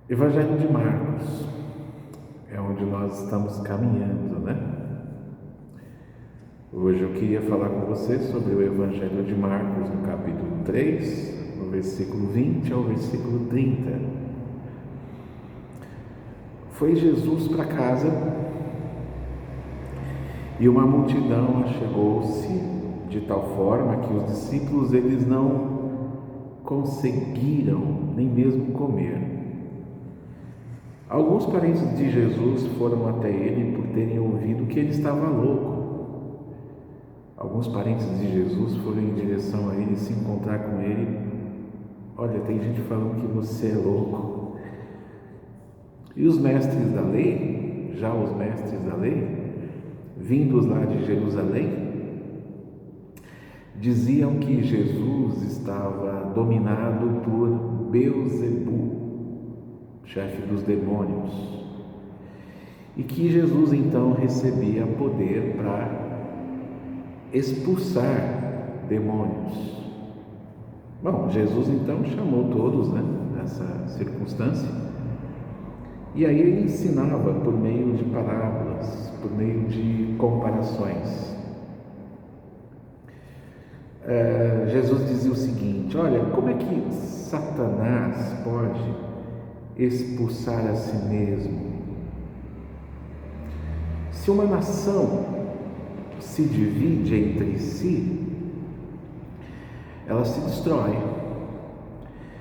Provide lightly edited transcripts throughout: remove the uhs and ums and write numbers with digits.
Evangelho de Marcos é onde nós estamos caminhando, né? Hoje eu queria falar com você sobre o Evangelho de Marcos, no capítulo 3, no versículo 20 ao versículo 30. Foi Jesus para casa e uma multidão achegou-se de tal forma que os discípulos eles não conseguiram nem mesmo comer. Alguns parentes de Jesus foram até ele por terem ouvido que ele estava louco. Alguns parentes de Jesus foram em direção a ele se encontrar com ele. Olha, tem gente falando que você é louco. E os mestres da lei, já os mestres da lei, vindos lá de Jerusalém, diziam que Jesus estava dominado por Beelzebu, chefe dos demônios, e que Jesus então recebia poder para expulsar demônios. Bom, Jesus então chamou todos, nessa circunstância, e aí ele ensinava por meio de parábolas, por meio de comparações. Jesus dizia o seguinte: olha, como é que Satanás pode expulsar a si mesmo? Se uma nação se divide entre si, ela se destrói.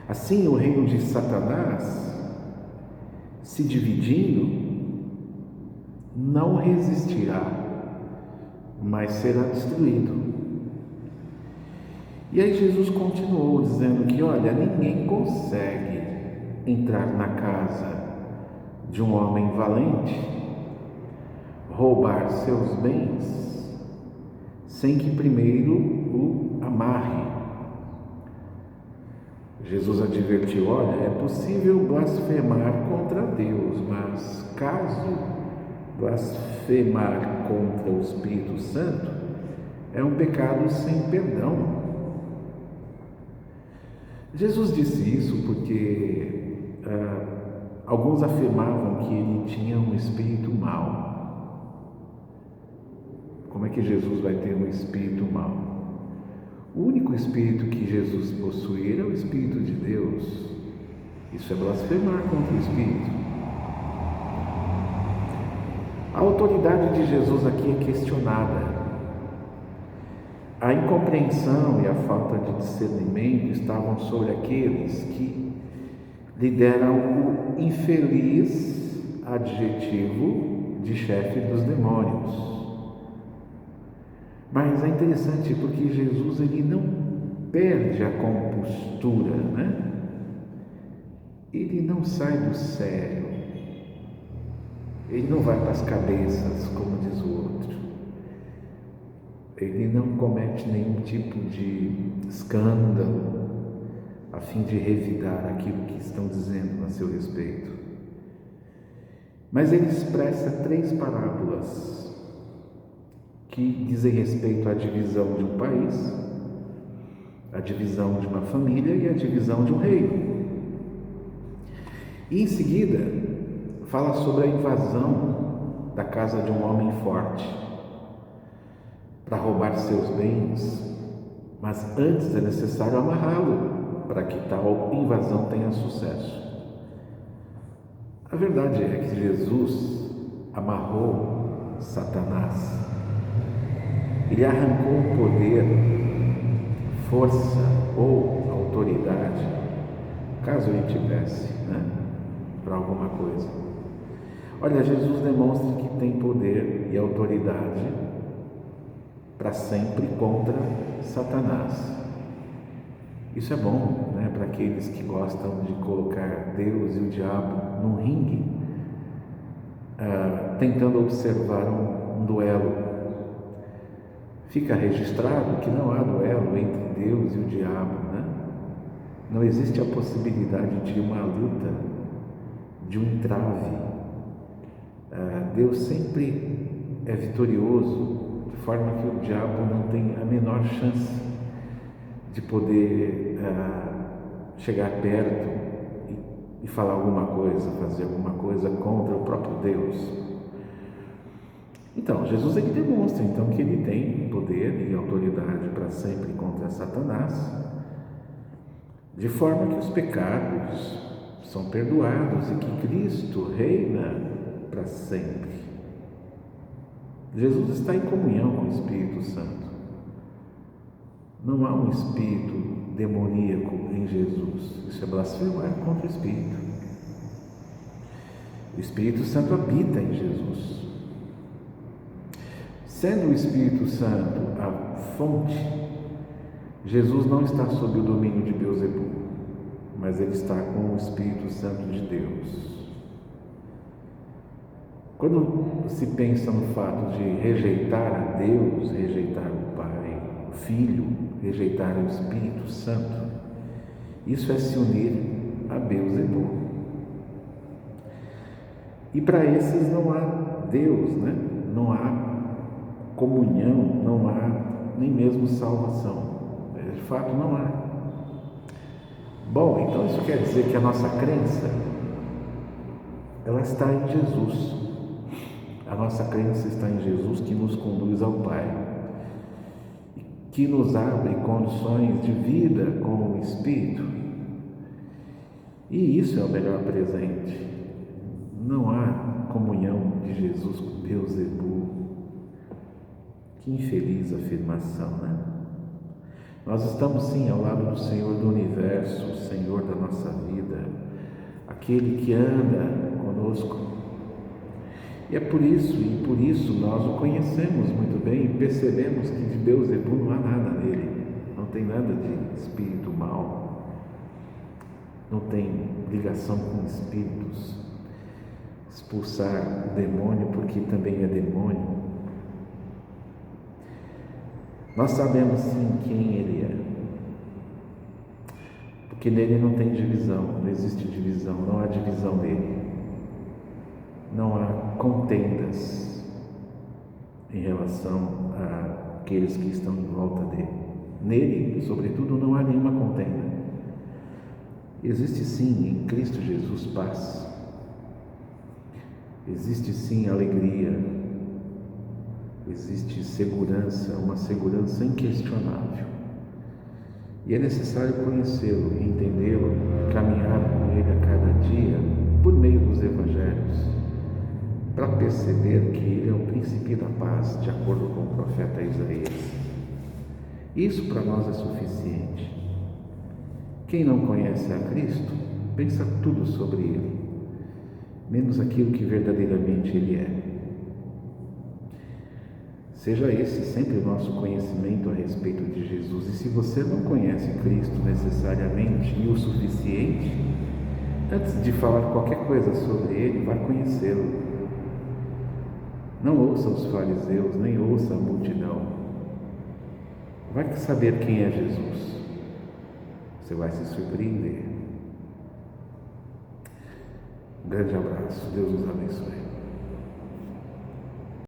Assim, o reino de Satanás, se dividindo, não resistirá, mas será destruído. E aí Jesus continuou dizendo que, olha, ninguém consegue entrar na casa de um homem valente, roubar seus bens, sem que primeiro o amarre. Jesus advertiu: olha, é possível blasfemar contra Deus, mas caso blasfemar contra o Espírito Santo, é um pecado sem perdão. Jesus disse isso porque alguns afirmavam que ele tinha um espírito mau. Como é que Jesus vai ter um espírito mau? O único espírito que Jesus possuía era o Espírito de Deus. Isso é blasfemar contra o Espírito. A autoridade de Jesus aqui é questionada. A incompreensão e a falta de discernimento estavam sobre aqueles que lhe deram o infeliz adjetivo de chefe dos demônios. Mas é interessante porque Jesus ele não perde a compostura, Ele não sai do sério. Ele não vai para as cabeças, como diz o outro. Ele não comete nenhum tipo de escândalo a fim de revidar aquilo que estão dizendo a seu respeito. Mas ele expressa 3 parábolas que dizem respeito à divisão de um país, à divisão de uma família e à divisão de um reino. E em seguida fala sobre a invasão da casa de um homem forte para roubar seus bens, mas antes é necessário amarrá-lo para que tal invasão tenha sucesso. A verdade é que Jesus amarrou Satanás. Ele arrancou o poder, força ou autoridade, caso ele tivesse, para alguma coisa. Olha, Jesus demonstra que tem poder e autoridade para sempre contra Satanás. Isso é bom, para aqueles que gostam de colocar Deus e o diabo num ringue, tentando observar um duelo. Fica registrado que não há duelo entre Deus e o diabo, Não existe a possibilidade de uma luta, de um entrave. Deus sempre é vitorioso, de forma que o diabo não tem a menor chance de poder chegar perto e falar alguma coisa, fazer alguma coisa contra o próprio Deus. Então, Jesus ele demonstra então que ele tem poder e autoridade para sempre contra Satanás, de forma que os pecados são perdoados e que Cristo reina para sempre. Jesus está em comunhão com o Espírito Santo. Não há um espírito demoníaco em Jesus. Isso é blasfemar contra o Espírito. O Espírito Santo habita em Jesus. Sendo o Espírito Santo a fonte, Jesus não está sob o domínio de Beelzebul, mas ele está com o Espírito Santo de Deus. Quando se pensa no fato de rejeitar a Deus, rejeitar o Pai, o Filho, rejeitar o Espírito Santo, isso é se unir a Beelzebul. E para esses não há Deus, não há comunhão, não há nem mesmo salvação. De fato, não há. Bom, então isso quer dizer que a nossa crença, ela está em Jesus. A nossa crença está em Jesus, que nos conduz ao Pai, que nos abre condições de vida com o Espírito. E isso é o melhor presente. Não há comunhão de Jesus com Beelzebul. Que infeliz afirmação, Nós estamos sim ao lado do Senhor do Universo, o Senhor da nossa vida, aquele que anda conosco. E é por isso nós o conhecemos muito bem e percebemos que de Beelzebul não há nada nele, não tem nada de espírito mau, não tem ligação com espíritos, expulsar o demônio porque também é demônio. Nós sabemos sim quem ele é, porque nele não tem divisão, não existe divisão, não há divisão nele. Não há contendas em relação àqueles que estão em volta dele. Nele, sobretudo, não há nenhuma contenda. Existe sim em Cristo Jesus paz. Existe sim alegria. Existe segurança, uma segurança inquestionável. E é necessário conhecê-lo, entendê-lo, caminhar com ele a cada dia por meio dos evangelhos, para perceber que ele é o príncipe da paz, de acordo com o profeta Isaías. Isso para nós é suficiente. Quem não conhece a Cristo, pensa tudo sobre ele, menos aquilo que verdadeiramente ele é. Seja esse sempre o nosso conhecimento a respeito de Jesus. E se você não conhece Cristo necessariamente e o suficiente, antes de falar qualquer coisa sobre ele, vá conhecê-lo. Não ouça os fariseus, nem ouça a multidão. Vai saber quem é Jesus. Você vai se surpreender. Um grande abraço. Deus nos abençoe.